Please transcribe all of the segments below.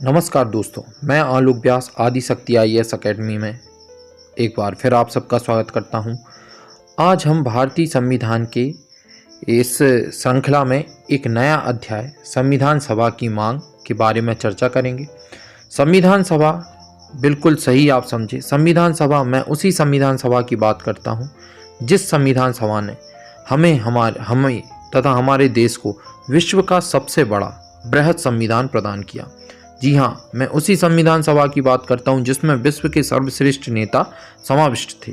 नमस्कार दोस्तों, मैं आलोक व्यास आदिशक्ति IAS अकेडमी में एक बार फिर आप सबका स्वागत करता हूं। आज हम भारतीय संविधान के इस श्रृंखला में एक नया अध्याय संविधान सभा की मांग के बारे में चर्चा करेंगे। संविधान सभा बिल्कुल सही आप समझे। संविधान सभा, मैं उसी संविधान सभा की बात करता हूं जिस संविधान सभा ने हमें तथा हमारे देश को विश्व का सबसे बड़ा बृहद संविधान प्रदान किया। जी हाँ, मैं उसी संविधान सभा की बात करता हूँ जिसमें विश्व के सर्वश्रेष्ठ नेता समाविष्ट थे।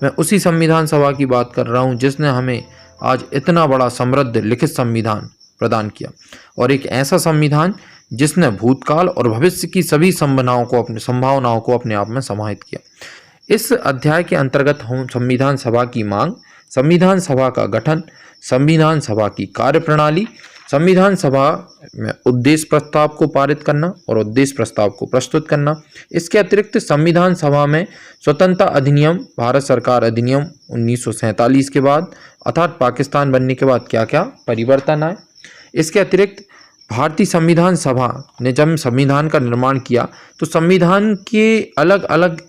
मैं उसी संविधान सभा की बात कर रहा हूँ जिसने हमें आज इतना बड़ा समृद्ध लिखित संविधान प्रदान किया, और एक ऐसा संविधान जिसने भूतकाल और भविष्य की सभी संभावनाओं को अपने आप में समाहित किया। इस अध्याय के अंतर्गत हम संविधान सभा की मांग, संविधान सभा का गठन, संविधान सभा की कार्यप्रणाली, संविधान सभा में उद्देश्य प्रस्ताव को पारित करना और उद्देश्य प्रस्ताव को प्रस्तुत करना, इसके अतिरिक्त संविधान सभा में स्वतंत्रता अधिनियम, भारत सरकार अधिनियम 1947 के बाद अर्थात पाकिस्तान बनने के बाद क्या क्या परिवर्तन आए, इसके अतिरिक्त भारतीय संविधान सभा ने जब संविधान का निर्माण किया तो संविधान के अलग अलग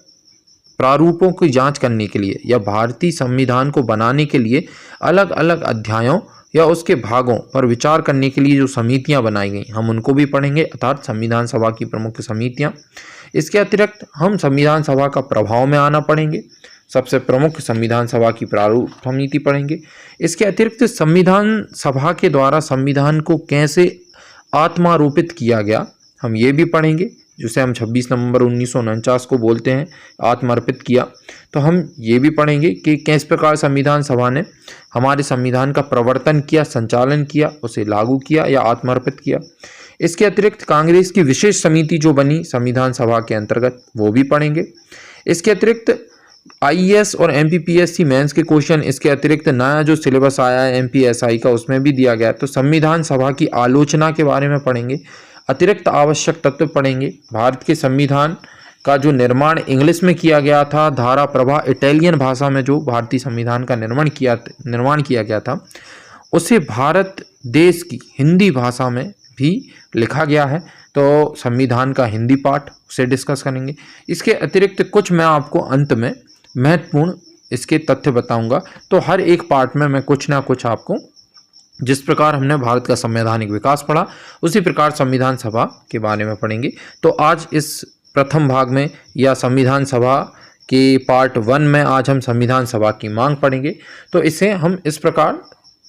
प्रारूपों की जांच करने के लिए या भारतीय संविधान को बनाने के लिए अलग अलग अध्यायों या उसके भागों पर विचार करने के लिए जो समितियां बनाई गई, हम उनको भी पढ़ेंगे, अर्थात संविधान सभा की प्रमुख समितियां। इसके अतिरिक्त हम संविधान सभा का प्रभाव में आना पढ़ेंगे, सबसे प्रमुख संविधान सभा की प्रारूप समिति पढ़ेंगे। इसके अतिरिक्त संविधान सभा के द्वारा संविधान को कैसे आत्मारोपित किया गया, हम ये भी पढ़ेंगे, जिसे हम 26 नवंबर 1949 को बोलते हैं आत्मार्पित किया। तो हम ये भी पढ़ेंगे कि किस प्रकार संविधान सभा ने हमारे संविधान का प्रवर्तन किया, संचालन किया, उसे लागू किया या आत्मार्पित किया। इसके अतिरिक्त कांग्रेस की विशेष समिति जो बनी संविधान सभा के अंतर्गत, वो भी पढ़ेंगे। इसके अतिरिक्त IAS और MPPSC मेंस के क्वेश्चन, इसके अतिरिक्त नया जो सिलेबस आया है MPSI का, उसमें भी दिया गया है। तो संविधान सभा की आलोचना के बारे में पढ़ेंगे, अतिरिक्त आवश्यक तत्व पढ़ेंगे, भारत के संविधान का जो निर्माण इंग्लिश में किया गया था, धारा प्रवाह इटालियन भाषा में जो भारतीय संविधान का निर्माण किया गया था, उसे भारत देश की हिंदी भाषा में भी लिखा गया है। तो संविधान का हिंदी पार्ट उसे डिस्कस करेंगे। इसके अतिरिक्त कुछ मैं आपको अंत में महत्वपूर्ण इसके तथ्य बताऊंगा। तो हर एक पार्ट में मैं कुछ ना कुछ आपको, जिस प्रकार हमने भारत का संवैधानिक विकास पढ़ा उसी प्रकार संविधान सभा के बारे में पढ़ेंगे। तो आज इस प्रथम भाग में या संविधान सभा के पार्ट 1 में आज हम संविधान सभा की मांग पढ़ेंगे। तो इसे हम इस प्रकार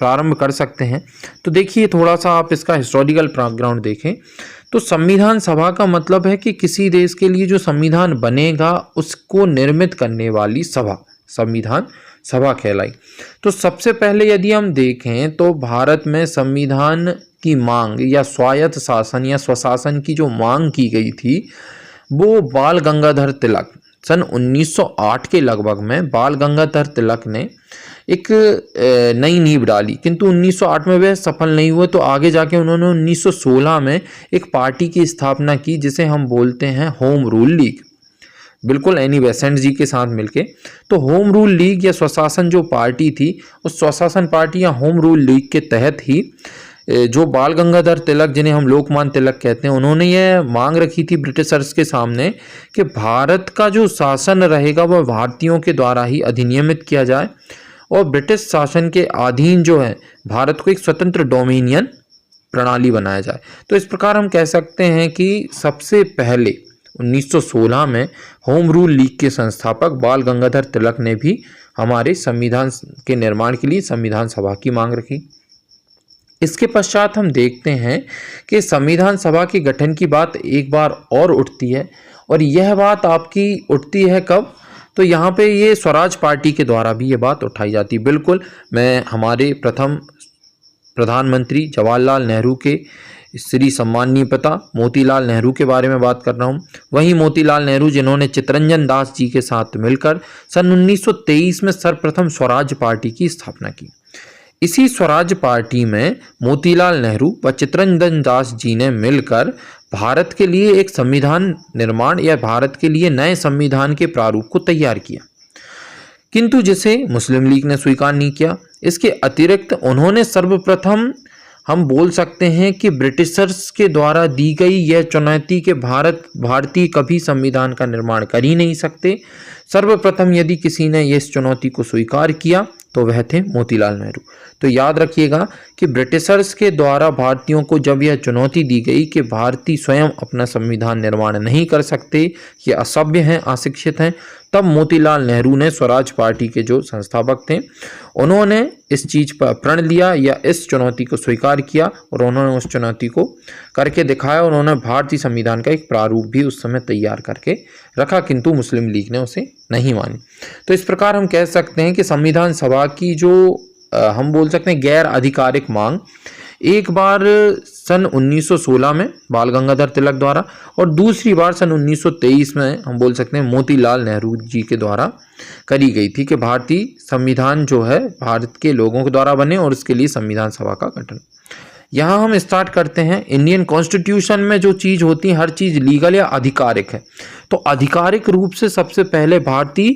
प्रारंभ कर सकते हैं। तो देखिए, थोड़ा सा आप इसका हिस्टोरिकल बैकग्राउंड देखें तो संविधान सभा का मतलब है कि किसी देश के लिए जो संविधान बनेगा उसको निर्मित करने वाली सभा संविधान सभा कहलाई। तो सबसे पहले यदि हम देखें तो भारत में संविधान की मांग या स्वायत्त शासन या स्वशासन की जो मांग की गई थी, वो बाल गंगाधर तिलक सन 1908 के लगभग में बाल गंगाधर तिलक ने एक नई नींव डाली, किंतु 1908 में वह सफल नहीं हुए। तो आगे जाके उन्होंने 1916 में एक पार्टी की स्थापना की जिसे हम बोलते हैं होम रूल लीग, बिल्कुल एनी बेसेंट जी के साथ मिलके। तो होम रूल लीग या स्वशासन जो पार्टी थी, उस स्वशासन पार्टी या होम रूल लीग के तहत ही जो बाल गंगाधर तिलक, जिन्हें हम लोकमान्य तिलक कहते हैं, उन्होंने ये मांग रखी थी ब्रिटिशर्स के सामने कि भारत का जो शासन रहेगा वह भारतीयों के द्वारा ही अधिनियमित किया जाए और ब्रिटिश शासन के अधीन जो है भारत को एक स्वतंत्र डोमिनियन प्रणाली बनाया जाए। तो इस प्रकार हम कह सकते हैं कि सबसे पहले 1916 में होम रूल लीग के संस्थापक बाल गंगाधर तिलक ने भी हमारे संविधान के निर्माण के लिए संविधान सभा की मांग रखी। इसके पश्चात हम देखते हैं कि संविधान सभा के गठन की बात एक बार और उठती है, और यह बात आपकी उठती है कब? तो यहाँ पे ये स्वराज पार्टी के द्वारा भी ये बात उठाई जाती है। बिल्कुल, मैं हमारे प्रथम प्रधानमंत्री जवाहरलाल नेहरू के श्री सम्माननीय पिता मोतीलाल नेहरू के बारे में बात कर रहा हूँ। वहीं मोतीलाल नेहरू जिन्होंने चित्तरंजन दास जी के साथ मिलकर सन 1923 में सर्वप्रथम स्वराज पार्टी की स्थापना की। इसी स्वराज पार्टी में मोतीलाल नेहरू व चित्तरंजन दास जी ने मिलकर भारत के लिए एक संविधान निर्माण या भारत के लिए नए संविधान के प्रारूप को तैयार किया, किंतु जिसे मुस्लिम लीग ने स्वीकार नहीं किया। इसके अतिरिक्त उन्होंने सर्वप्रथम हम बोल सकते हैं कि ब्रिटिशर्स के द्वारा दी गई यह चुनौती के भारतीय कभी संविधान का निर्माण कर ही नहीं सकते। सर्वप्रथम यदि किसी ने इस चुनौती को स्वीकार किया तो वह थे मोतीलाल नेहरू। तो याद रखिएगा कि ब्रिटिशर्स के द्वारा भारतीयों को जब यह चुनौती दी गई कि भारतीय स्वयं अपना संविधान निर्माण नहीं कर सकते, ये असभ्य हैं, अशिक्षित हैं, तब मोतीलाल नेहरू ने स्वराज पार्टी के जो संस्थापक थे उन्होंने इस चीज़ पर प्रण लिया या इस चुनौती को स्वीकार किया और उन्होंने उस चुनौती को करके दिखाया। उन्होंने भारतीय संविधान का एक प्रारूप भी उस समय तैयार करके रखा, किंतु मुस्लिम लीग ने उसे नहीं मानी। तो इस प्रकार हम कह सकते हैं कि संविधान सभा की जो हम बोल सकते हैं गैर आधिकारिक मांग एक बार सन 1916 में बाल गंगाधर तिलक द्वारा और दूसरी बार सन 1923 में हम बोल सकते हैं मोतीलाल नेहरू जी के द्वारा करी गई थी कि भारतीय संविधान जो है भारत के लोगों के द्वारा बने और इसके लिए संविधान सभा का गठन। यहाँ हम स्टार्ट करते हैं। इंडियन कॉन्स्टिट्यूशन में जो चीज़ होती है हर चीज़ लीगल या आधिकारिक है। तो आधिकारिक रूप से सबसे पहले भारतीय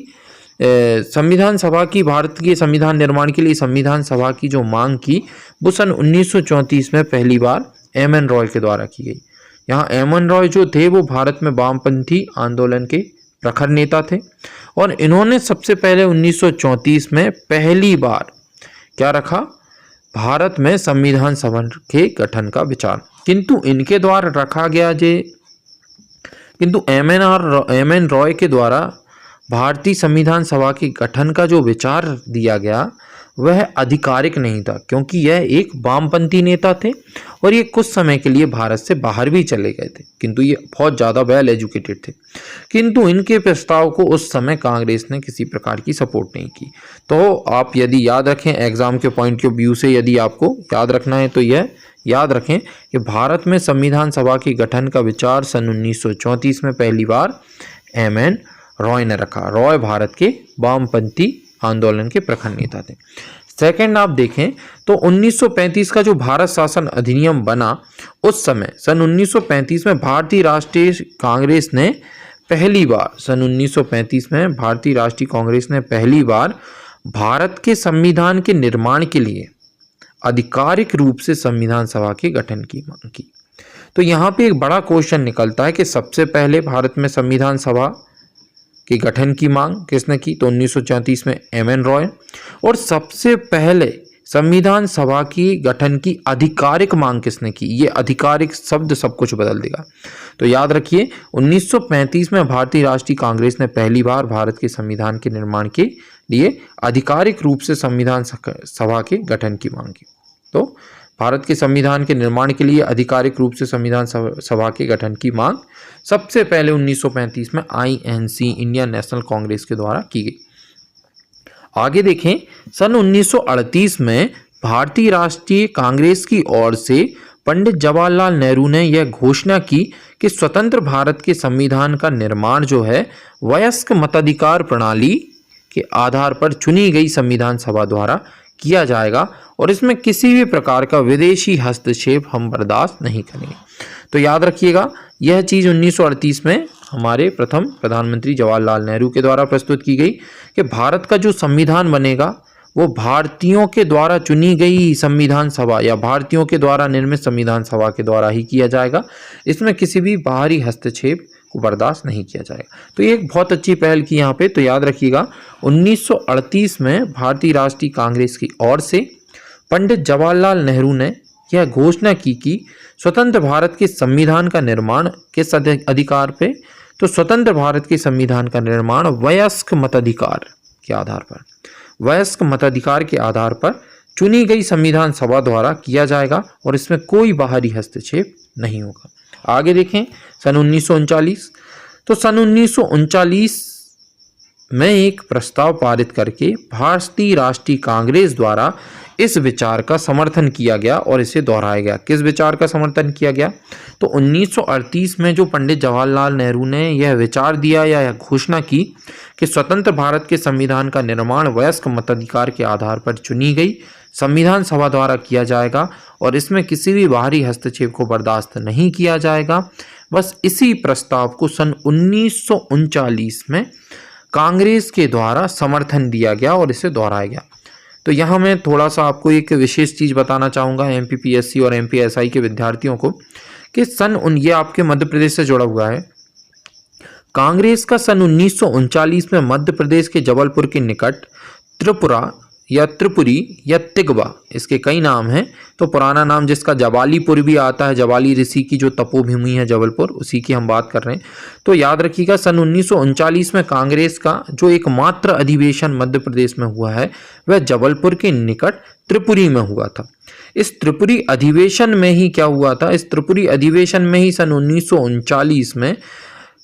संविधान सभा की भारत के संविधान निर्माण के लिए संविधान सभा की जो मांग की वो सन 1934 में पहली बार एम.एन. रॉय के द्वारा की गई। यहाँ एम.एन. रॉय जो थे वो भारत में वामपंथी आंदोलन के प्रखर नेता थे और इन्होंने सबसे पहले 1934 में पहली बार क्या रखा, भारत में संविधान सभा के गठन का विचार। किंतु इनके द्वारा रखा गया किंतु एम.एन. रॉय के द्वारा भारतीय संविधान सभा के गठन का जो विचार दिया गया वह आधिकारिक नहीं था, क्योंकि यह एक वामपंथी नेता थे और ये कुछ समय के लिए भारत से बाहर भी चले गए थे, किंतु ये बहुत ज़्यादा वेल एजुकेटेड थे। किंतु इनके प्रस्ताव को उस समय कांग्रेस ने किसी प्रकार की सपोर्ट नहीं की। तो आप यदि याद रखें एग्जाम के पॉइंट ऑफ व्यू से यदि आपको याद रखना है तो यह याद रखें कि भारत में संविधान सभा के गठन का विचार सन 1934 में पहली बार एम.एन. रॉय ने रखा। रॉय भारत के वामपंथी आंदोलन के प्रखर नेता थे। सेकंड आप देखें तो 1935 का जो भारत शासन अधिनियम बना उस समय सन 1935 में भारतीय राष्ट्रीय कांग्रेस ने पहली बार भारत के संविधान के निर्माण के लिए आधिकारिक रूप से संविधान सभा के गठन की मांग की। तो यहाँ पे एक बड़ा क्वेश्चन निकलता है कि सबसे पहले भारत में संविधान सभा के गठन की मांग किसने की, तो 1934 में एम.एन. रॉय, और सबसे पहले संविधान सभा की गठन की आधिकारिक मांग किसने की। ये आधिकारिक शब्द सब कुछ बदल देगा। तो याद रखिए 1935 में भारतीय राष्ट्रीय कांग्रेस ने पहली बार भारत के संविधान के निर्माण के लिए आधिकारिक रूप से संविधान सभा के गठन की मांग की। तो भारत के संविधान के निर्माण के लिए आधिकारिक रूप से संविधान सभा के गठन की मांग सबसे पहले 1935 में INC इंडियन नेशनल कांग्रेस के द्वारा की गई। आगे देखें सन 1938 में भारतीय राष्ट्रीय कांग्रेस की ओर से पंडित जवाहरलाल नेहरू ने यह घोषणा की कि स्वतंत्र भारत के संविधान का निर्माण जो है वयस्क मताधिकार प्रणाली के आधार पर चुनी गई संविधान सभा द्वारा किया जाएगा और इसमें किसी भी प्रकार का विदेशी हस्तक्षेप हम बर्दाश्त नहीं करेंगे। तो याद रखिएगा यह चीज़ 1938 में हमारे प्रथम प्रधानमंत्री जवाहरलाल नेहरू के द्वारा प्रस्तुत की गई कि भारत का जो संविधान बनेगा वो भारतीयों के द्वारा चुनी गई संविधान सभा या भारतीयों के द्वारा निर्मित संविधान सभा के द्वारा ही किया जाएगा। इसमें किसी भी बाहरी हस्तक्षेप को बर्दाश्त नहीं किया जाएगा। तो ये एक बहुत अच्छी पहल की यहाँ पे। तो याद रखिएगा 1938 में भारतीय राष्ट्रीय कांग्रेस की ओर से पंडित जवाहरलाल नेहरू ने यह घोषणा की कि स्वतंत्र भारत के संविधान का निर्माण किस अधिकार पे, तो स्वतंत्र भारत के संविधान का निर्माण वयस्क मताधिकार के आधार पर चुनी गई संविधान सभा द्वारा किया जाएगा और इसमें कोई बाहरी हस्तक्षेप नहीं होगा। आगे देखें सन 1939। तो सन 1939 में एक प्रस्ताव पारित करके भारतीय राष्ट्रीय कांग्रेस द्वारा इस विचार का समर्थन किया गया और इसे दोहराया गया। किस विचार का समर्थन किया गया, तो 1938 में जो पंडित जवाहरलाल नेहरू ने यह विचार दिया या यह घोषणा की कि स्वतंत्र भारत के संविधान का निर्माण वयस्क मताधिकार के आधार पर चुनी गई संविधान सभा द्वारा किया जाएगा और इसमें किसी भी बाहरी हस्तक्षेप को बर्दाश्त नहीं किया जाएगा। बस इसी प्रस्ताव को सन 1939 में कांग्रेस के द्वारा समर्थन दिया गया और इसे दोहराया गया। तो यहाँ मैं थोड़ा सा आपको एक विशेष चीज़ बताना चाहूँगा एमपीपीएससी और एमपीएसआई के विद्यार्थियों को कि ये आपके मध्य प्रदेश से जुड़ा हुआ है। कांग्रेस का सन 1939 में मध्य प्रदेश के जबलपुर के निकट त्रिपुरा या त्रिपुरी या तिगवा, इसके कई नाम हैं, तो पुराना नाम जिसका जबालीपुर भी आता है, जबाली ऋषि की जो तपोभूमि है जबलपुर, उसी की हम बात कर रहे हैं। तो याद रखिएगा सन 1939 में कांग्रेस का जो एकमात्र अधिवेशन मध्य प्रदेश में हुआ है वह जबलपुर के निकट त्रिपुरी में हुआ था। इस त्रिपुरी अधिवेशन में ही क्या हुआ था, इस त्रिपुरी अधिवेशन में ही सन 1939 में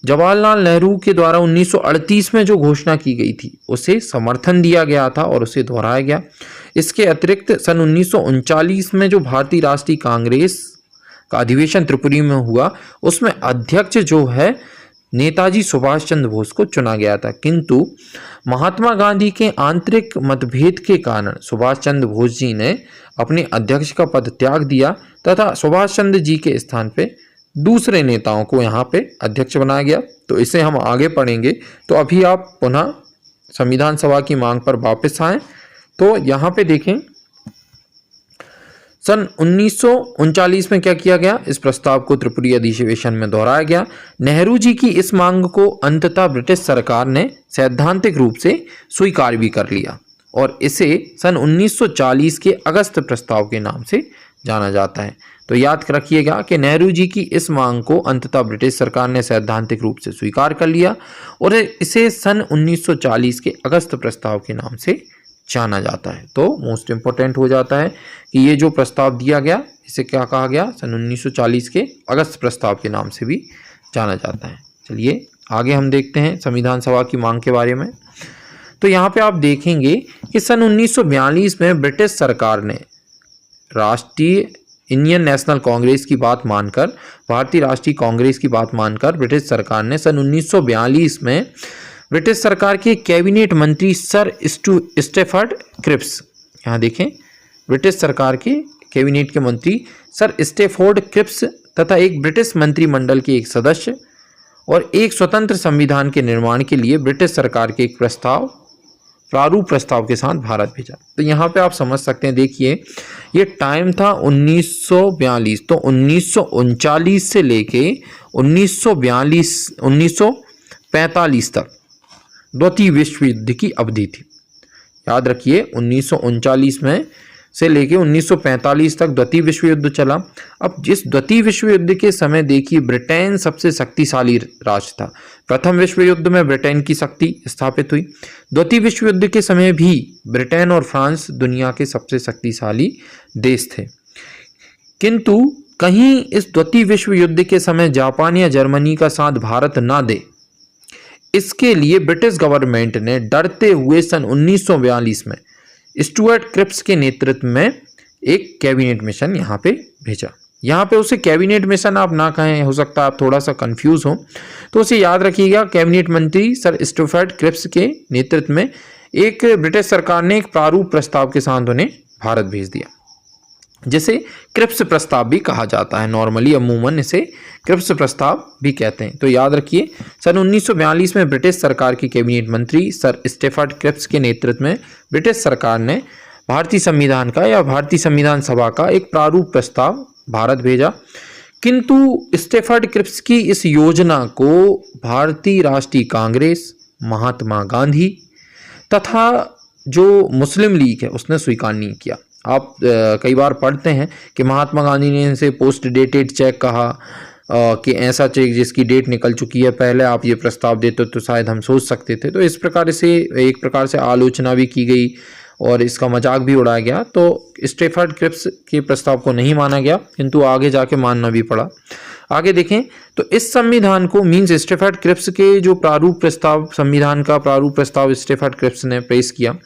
जवाहरलाल नेहरू के द्वारा 1938 में जो घोषणा की गई थी उसे समर्थन दिया गया था और उसे दोहराया गया। इसके अतिरिक्त सन 1939 में जो भारतीय राष्ट्रीय कांग्रेस का अधिवेशन त्रिपुरी में हुआ उसमें अध्यक्ष जो है नेताजी सुभाष चंद्र बोस को चुना गया था, किंतु महात्मा गांधी के आंतरिक मतभेद के कारण सुभाष चंद्र बोस जी ने अपने अध्यक्ष का पद त्याग दिया तथा सुभाष चंद्र जी के स्थान पे दूसरे नेताओं को यहाँ पे अध्यक्ष बनाया गया। तो इसे हम आगे पढ़ेंगे। तो अभी आप पुनः संविधान सभा की मांग पर वापस आएं। तो यहाँ पे देखें सन 1939 में क्या किया गया, इस प्रस्ताव को त्रिपुरी अधिवेशन में दोहराया गया। नेहरू जी की इस मांग को अंततः ब्रिटिश सरकार ने सैद्धांतिक रूप से स्वीकार भी कर लिया और इसे सन 1940 के अगस्त प्रस्ताव के नाम से जाना जाता है। तो याद रखिएगा कि नेहरू जी की इस मांग को अंततः ब्रिटिश सरकार ने सैद्धांतिक रूप से स्वीकार कर लिया और इसे सन 1940 के अगस्त प्रस्ताव के नाम से जाना जाता है। तो मोस्ट इम्पोर्टेंट हो जाता है कि ये जो प्रस्ताव दिया गया इसे क्या कहा गया, सन 1940 के अगस्त प्रस्ताव के नाम से भी जाना जाता है। चलिए आगे हम देखते हैं संविधान सभा की मांग के बारे में। तो यहाँ पे आप देखेंगे कि सन 1942 में ब्रिटिश सरकार ने राष्ट्रीय इंडियन नेशनल कांग्रेस की बात मानकर, भारतीय राष्ट्रीय कांग्रेस की बात मानकर ब्रिटिश सरकार ने सन 1942 में ब्रिटिश सरकार के कैबिनेट मंत्री सर स्टैफर्ड क्रिप्स, यहाँ देखें ब्रिटिश सरकार के कैबिनेट के मंत्री सर स्टैफोर्ड क्रिप्स तथा एक ब्रिटिश मंत्रिमंडल के एक सदस्य और एक स्वतंत्र संविधान के निर्माण के लिए ब्रिटिश सरकार के एक प्रारूप प्रस्ताव के साथ भारत भेजा। तो यहाँ पे आप समझ सकते हैं, देखिए ये टाइम था 1942, तो 1939 से लेके 1945 तक द्वितीय विश्व युद्ध की अवधि थी। याद रखिए 1939 में से लेके 1945 तक द्वितीय विश्व युद्ध चला। अब जिस द्वितीय विश्व युद्ध के समय देखिए ब्रिटेन सबसे शक्तिशाली राष्ट्र था। प्रथम विश्व युद्ध में ब्रिटेन की शक्ति स्थापित हुई। द्वितीय विश्व युद्ध के समय भी ब्रिटेन और फ्रांस दुनिया के सबसे शक्तिशाली देश थे, किंतु कहीं इस द्वितीय विश्व युद्ध के समय जापान या जर्मनी का साथ भारत ना दे, इसके लिए ब्रिटिश गवर्नमेंट ने डरते हुए सन 1942 में स्टुअर्ट क्रिप्स के नेतृत्व में एक कैबिनेट मिशन यहाँ पे भेजा। यहाँ पे उसे कैबिनेट मिशन आप ना कहें, हो सकता है आप थोड़ा सा कंफ्यूज हो, तो उसे याद रखिएगा कैबिनेट मंत्री सर स्टुअर्ट क्रिप्स के नेतृत्व में एक ब्रिटिश सरकार ने एक प्रारूप प्रस्ताव के साथ उन्हें भारत भेज दिया, जिसे क्रिप्स प्रस्ताव भी कहा जाता है। नॉर्मली अमूमन इसे क्रिप्स प्रस्ताव भी कहते हैं। तो याद रखिए सन 1942 में ब्रिटिश सरकार के कैबिनेट मंत्री सर स्टैफर्ड क्रिप्स के नेतृत्व में ब्रिटिश सरकार ने भारतीय संविधान का या भारतीय संविधान सभा का एक प्रारूप प्रस्ताव भारत भेजा, किंतु स्टैफर्ड क्रिप्स की इस योजना को भारतीय राष्ट्रीय कांग्रेस, महात्मा गांधी तथा जो मुस्लिम लीग है उसने स्वीकार नहीं किया। आप कई बार पढ़ते हैं कि महात्मा गांधी ने इसे पोस्ट डेटेड चेक कहा कि ऐसा चेक जिसकी डेट निकल चुकी है, पहले आप ये प्रस्ताव देते तो शायद हम सोच सकते थे। तो इस प्रकार से एक प्रकार से आलोचना भी की गई और इसका मजाक भी उड़ाया गया। तो स्टैफर्ड क्रिप्स के प्रस्ताव को नहीं माना गया, किंतु आगे जाके मानना भी पड़ा। आगे देखें तो इस संविधान को मीन्स स्टैफर्ड क्रिप्स के जो प्रारूप प्रस्ताव, संविधान का प्रारूप प्रस्ताव स्टैफर्ड क्रिप्स ने पेश किया,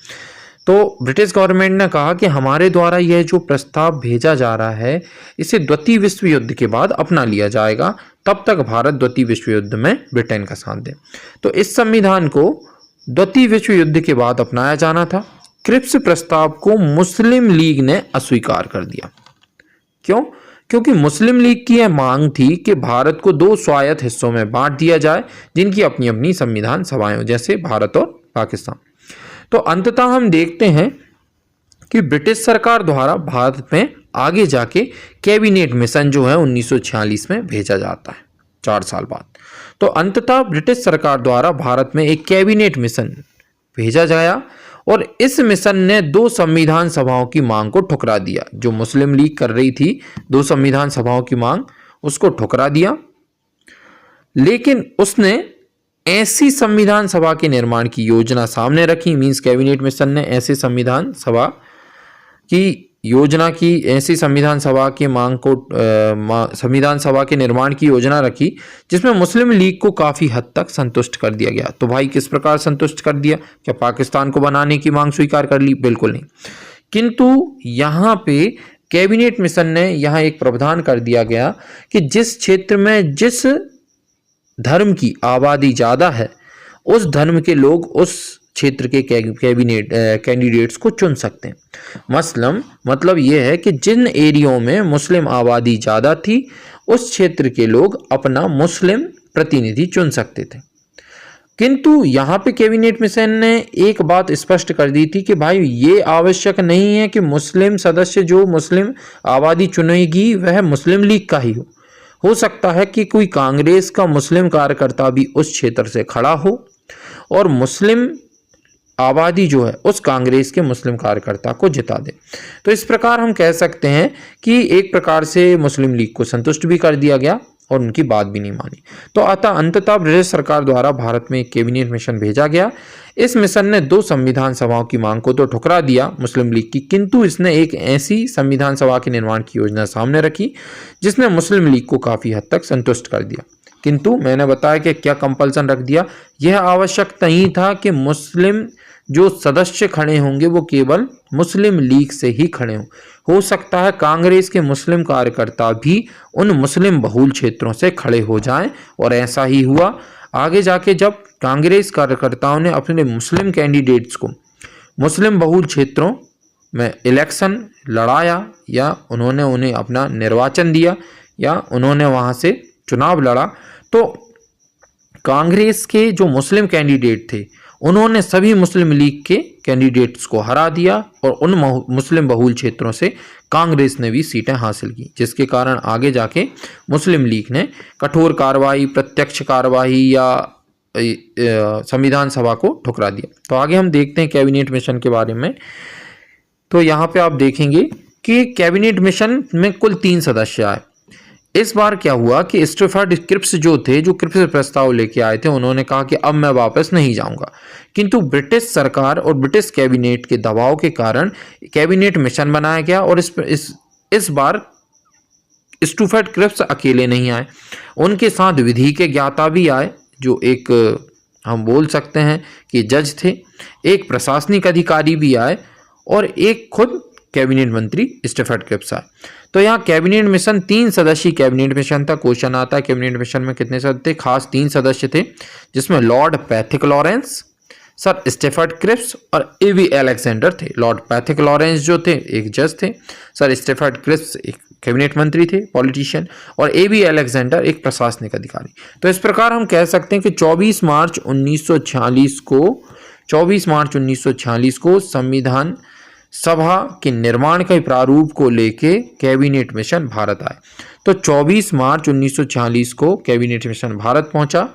तो ब्रिटिश गवर्नमेंट ने कहा कि हमारे द्वारा यह जो प्रस्ताव भेजा जा रहा है इसे द्वितीय विश्व युद्ध के बाद अपना लिया जाएगा, तब तक भारत द्वितीय विश्व युद्ध में ब्रिटेन का साथ दे। तो इस संविधान को द्वितीय विश्व युद्ध के बाद अपनाया जाना था। क्रिप्स प्रस्ताव को मुस्लिम लीग ने अस्वीकार कर दिया। क्यों? क्योंकि मुस्लिम लीग की यह मांग थी कि भारत को दो स्वायत्त हिस्सों में बांट दिया जाए जिनकी अपनी अपनी संविधान सभाएं हो, जैसे भारत और पाकिस्तान। तो अंततः हम देखते हैं कि ब्रिटिश सरकार द्वारा भारत में आगे जाके कैबिनेट मिशन जो है 1946 में भेजा जाता है 4 साल बाद। तो अंततः ब्रिटिश सरकार द्वारा भारत में एक कैबिनेट मिशन भेजा गया और इस मिशन ने 2 संविधान सभाओं की मांग को ठुकरा दिया। जो मुस्लिम लीग कर रही थी 2 संविधान सभाओं की मांग, उसको ठुकरा दिया। लेकिन उसने ऐसी संविधान सभा के निर्माण की योजना सामने रखी। मींस कैबिनेट मिशन ने ऐसे संविधान सभा की योजना की, ऐसी संविधान सभा की मांग को संविधान सभा के निर्माण की योजना रखी जिसमें मुस्लिम लीग को काफ़ी हद तक संतुष्ट कर दिया गया। तो भाई किस प्रकार संतुष्ट कर दिया? क्या पाकिस्तान को बनाने की मांग स्वीकार कर ली? बिल्कुल नहीं। किंतु यहाँ पे कैबिनेट मिशन ने यहाँ एक प्रावधान कर दिया गया कि जिस क्षेत्र में जिस धर्म की आबादी ज़्यादा है उस धर्म के लोग उस क्षेत्र के कैबिनेट कैंडिडेट्स को चुन सकते हैं। मसलन मतलब ये है कि जिन एरियो में मुस्लिम आबादी ज़्यादा थी उस क्षेत्र के लोग अपना मुस्लिम प्रतिनिधि चुन सकते थे। किंतु यहाँ पे कैबिनेट मिशन ने एक बात स्पष्ट कर दी थी कि भाई ये आवश्यक नहीं है कि मुस्लिम सदस्य जो मुस्लिम आबादी चुनेगी वह मुस्लिम लीग का ही हो सकता है कि कोई कांग्रेस का मुस्लिम कार्यकर्ता भी उस क्षेत्र से खड़ा हो और मुस्लिम आबादी जो है उस कांग्रेस के मुस्लिम कार्यकर्ता को जिता दे। तो इस प्रकार हम कह सकते हैं कि एक प्रकार से मुस्लिम लीग को संतुष्ट भी कर दिया गया और उनकी बात भी नहीं मानी। तो अंततः ब्रिटिश सरकार द्वारा भारत में एक कैबिनेट मिशन भेजा गया। इस मिशन ने 2 संविधान सभाओं की मांग को तो ठुकरा दिया मुस्लिम लीग की, किंतु इसने एक ऐसी संविधान सभा के निर्माण की योजना सामने रखी जिसने मुस्लिम लीग को काफ़ी हद तक संतुष्ट कर दिया। किंतु मैंने बताया कि क्या कंपल्सन रख दिया, यह आवश्यक नहीं था कि मुस्लिम जो सदस्य खड़े होंगे वो केवल मुस्लिम लीग से ही खड़े हों। हो सकता है कांग्रेस के मुस्लिम कार्यकर्ता भी उन मुस्लिम बहुल क्षेत्रों से खड़े हो जाएं और ऐसा ही हुआ। आगे जाके जब कांग्रेस कार्यकर्ताओं ने अपने मुस्लिम कैंडिडेट्स को मुस्लिम बहुल क्षेत्रों में इलेक्शन लड़ाया या उन्होंने उन्हें अपना निर्वाचन दिया या उन्होंने वहाँ से चुनाव लड़ा, तो कांग्रेस के जो मुस्लिम कैंडिडेट थे उन्होंने सभी मुस्लिम लीग के कैंडिडेट्स को हरा दिया और उन मुस्लिम बहुल क्षेत्रों से कांग्रेस ने भी सीटें हासिल की, जिसके कारण आगे जाके मुस्लिम लीग ने कठोर कार्रवाई, प्रत्यक्ष कार्रवाई या संविधान सभा को ठुकरा दिया। तो आगे हम देखते हैं कैबिनेट मिशन के बारे में। तो यहाँ पे आप देखेंगे कि कैबिनेट मिशन में कुल 3 सदस्य आए। इस बार क्या हुआ कि स्टैफर्ड क्रिप्स जो क्रिप्स प्रस्ताव लेके आए थे, उन्होंने कहा कि अब मैं वापस नहीं जाऊंगा। किंतु ब्रिटिश सरकार और ब्रिटिश कैबिनेट के दबाव के कारण कैबिनेट मिशन बनाया गया और इस बार स्टैफर्ड क्रिप्स अकेले नहीं आए, उनके साथ विधि के ज्ञाता भी आए, जो एक हम बोल सकते हैं कि जज थे, एक प्रशासनिक अधिकारी भी आए और एक खुद कैबिनेट मंत्री स्टैफर्ड क्रिप्स आए। तो यहाँ कैबिनेट मिशन 3 सदस्यीय कैबिनेट मिशन था। क्वेश्चन आता है कैबिनेट मिशन में कितने सदस्य थे? खास 3 सदस्य थे, जिसमें Lord Pethick Lawrence, Sir Stafford Cripps और एवी अलेक्जेंडर थे। लॉर्ड पैथिक लॉरेंस जो थे एक जज थे, सर स्टैफर्ड क्रिप्स एक कैबिनेट मंत्री थे, पॉलिटिशियन, और एवी अलेक्जेंडर एक प्रशासनिक अधिकारी। तो इस प्रकार हम कह सकते हैं कि 24 मार्च 1946 को संविधान सभा के निर्माण के प्रारूप को लेके कैबिनेट मिशन भारत आए। तो 24 मार्च 1946 को कैबिनेट मिशन भारत पहुंचा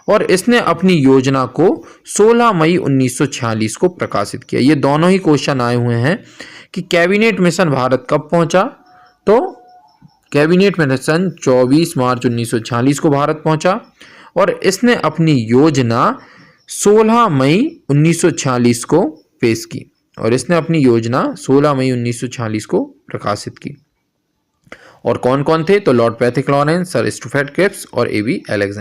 और इसने अपनी योजना को 16 मई 1946 को प्रकाशित किया। ये दोनों ही क्वेश्चन आए हुए हैं कि कैबिनेट मिशन भारत कब पहुंचा। तो कैबिनेट मिशन 24 मार्च 1946 को भारत पहुंचा और इसने अपनी योजना 16 मई 1946 को पेश की और इसने अपनी योजना 16 मई 1946 को प्रकाशित की। और कौन कौन थे? तो Lord Pethick Lawrence, Sir Stafford Cripps और एवी अलेक्जेंडर।